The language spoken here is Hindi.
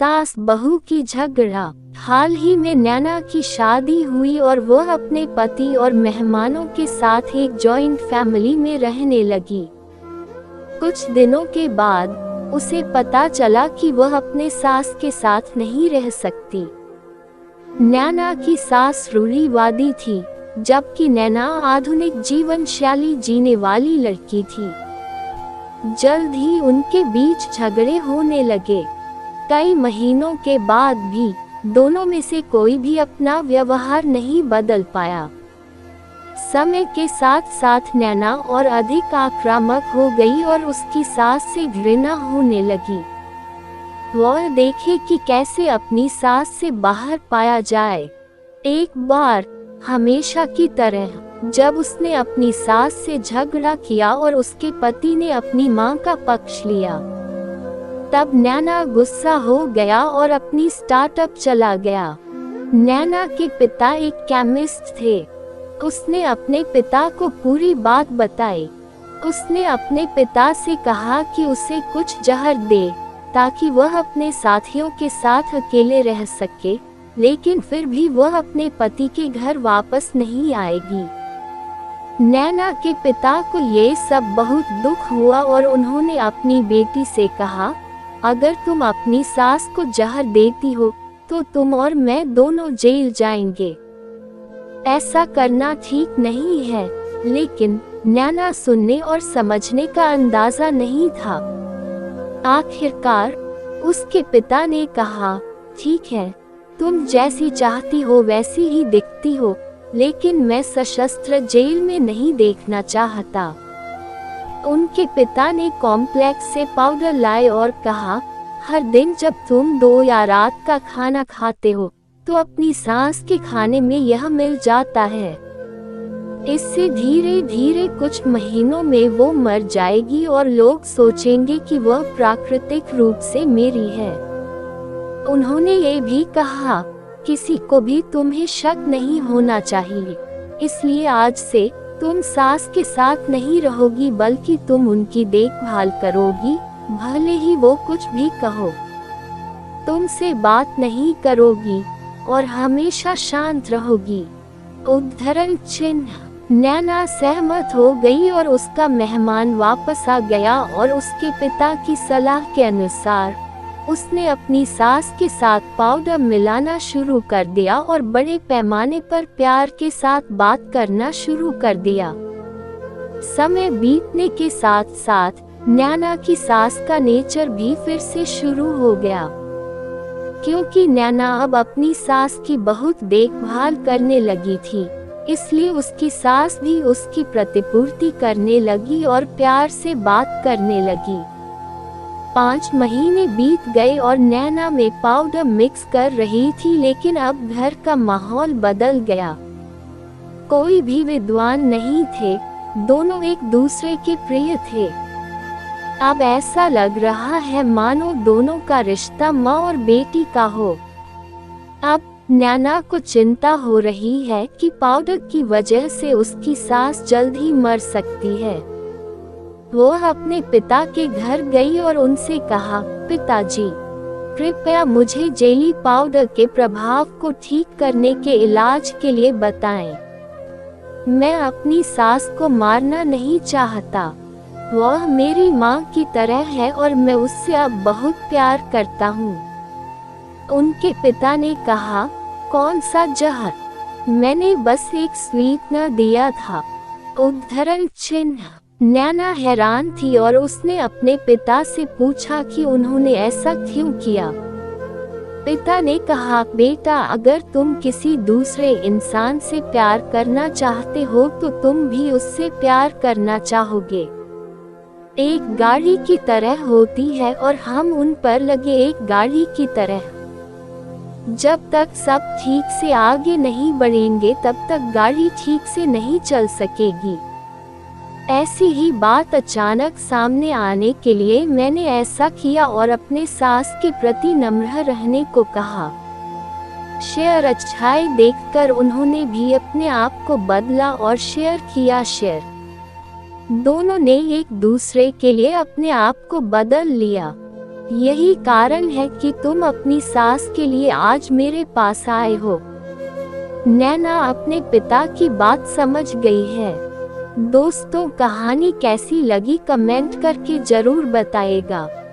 सास बहू की झगड़ा। हाल ही में नैना की शादी हुई और वह अपने पति और मेहमानों के साथ एक जॉइंट फैमिली में रहने लगी। कुछ दिनों के बाद उसे पता चला कि वह अपने सास के साथ नहीं रह सकती। नैना की सास रूढ़िवादी थी, जबकि नैना आधुनिक जीवन शैली जीने वाली लड़की थी। जल्द ही उनके बीच झगड़े होने लगे। कई महीनों के बाद भी दोनों में से कोई भी अपना व्यवहार नहीं बदल पाया। समय के साथ साथ नैना और अधिक आक्रामक हो गई और उसकी सास से घृणा होने लगी। वह देखे कि कैसे अपनी सास से बाहर पाया जाए। एक बार हमेशा की तरह जब उसने अपनी सास से झगड़ा किया और उसके पति ने अपनी मां का पक्ष लिया, तब नैना गुस्सा हो गया और अपनी स्टार्टअप चला गया। नैना के पिता एक केमिस्ट थे। उसने अपने पिता को पूरी बात बताई। उसने अपने पिता से कहा कि उसे कुछ जहर दे ताकि वह अपने साथियों के साथ अकेले रह सके, लेकिन फिर भी वह अपने पति के घर वापस नहीं आएगी। नैना के पिता को ये सब बहुत दुख हुआ और उन्होंने अपनी बेटी से कहा, अगर तुम अपनी सास को जहर देती हो तो तुम और मैं दोनों जेल जाएंगे। ऐसा करना ठीक नहीं है, लेकिन नैना सुनने और समझने का अंदाजा नहीं था। आखिरकार उसके पिता ने कहा, ठीक है, तुम जैसी चाहती हो वैसी ही दिखती हो, लेकिन मैं सशस्त्र जेल में नहीं देखना चाहता। उनके पिता ने कॉम्प्लेक्स से पाउडर लाए और कहा, हर दिन जब तुम 2 या रात का खाना खाते हो तो अपनी सास के खाने में यह मिल जाता है। इससे धीरे धीरे कुछ महीनों में वो मर जाएगी और लोग सोचेंगे कि वह प्राकृतिक रूप से मेरी है। उन्होंने ये भी कहा, किसी को भी तुम्हें शक नहीं होना चाहिए, इसलिए आज से तुम सास के साथ नहीं रहोगी बल्कि तुम उनकी देखभाल करोगी, भले ही वो कुछ भी कहो। तुमसे बात नहीं करोगी और हमेशा शांत रहोगी। उद्धरण चिन्ह। नैना सहमत हो गई और उसका मेहमान वापस आ गया और उसके पिता की सलाह के अनुसार उसने अपनी सास के साथ पाउडर मिलाना शुरू कर दिया और बड़े पैमाने पर प्यार के साथ बात करना शुरू कर दिया। समय बीतने के साथ साथ नैना की सास का नेचर भी फिर से शुरू हो गया। क्योंकि नैना अब अपनी सास की बहुत देखभाल करने लगी थी, इसलिए उसकी सास भी उसकी प्रतिपूर्ति करने लगी और प्यार से बात करने लगी। 5 महीने बीत गए और नैना में पाउडर मिक्स कर रही थी, लेकिन अब घर का माहौल बदल गया। कोई भी विद्वान नहीं थे, दोनों एक दूसरे के प्रिय थे। अब ऐसा लग रहा है मानो दोनों का रिश्ता माँ और बेटी का हो। अब नैना को चिंता हो रही है कि पाउडर की वजह से उसकी सास जल्द ही मर सकती है। वह अपने पिता के घर गई और उनसे कहा, पिताजी, कृपया मुझे जेली पाउडर के प्रभाव को ठीक करने के इलाज के लिए बताएं। मैं अपनी सास को मारना नहीं चाहता। वह मेरी माँ की तरह है और मैं उससे अब बहुत प्यार करता हूँ। उनके पिता ने कहा, कौन सा जहर? मैंने बस एक स्वीटनर दिया था। उद्धरण चिन्ह। नैना हैरान थी और उसने अपने पिता से पूछा कि उन्होंने ऐसा क्यों किया। पिता ने कहा, बेटा, अगर तुम किसी दूसरे इंसान से प्यार करना चाहते हो तो तुम भी उससे प्यार करना चाहोगे। एक गाड़ी की तरह होती है और हम उन पर लगे एक गाड़ी की तरह। जब तक सब ठीक से आगे नहीं बढ़ेंगे तब तक गाड़ी ठीक से नहीं चल सकेगी। ऐसी ही बात अचानक सामने आने के लिए मैंने ऐसा किया और अपने सास के प्रति नम्र रहने को कहा। शेयर अच्छाई देखकर उन्होंने भी अपने आप को बदला और शेयर किया। शेयर दोनों ने एक दूसरे के लिए अपने आप को बदल लिया। यही कारण है कि तुम अपनी सास के लिए आज मेरे पास आए हो। नैना अपने पिता की बात समझ गई है। दोस्तों, कहानी कैसी लगी कमेंट करके जरूर बताएगा।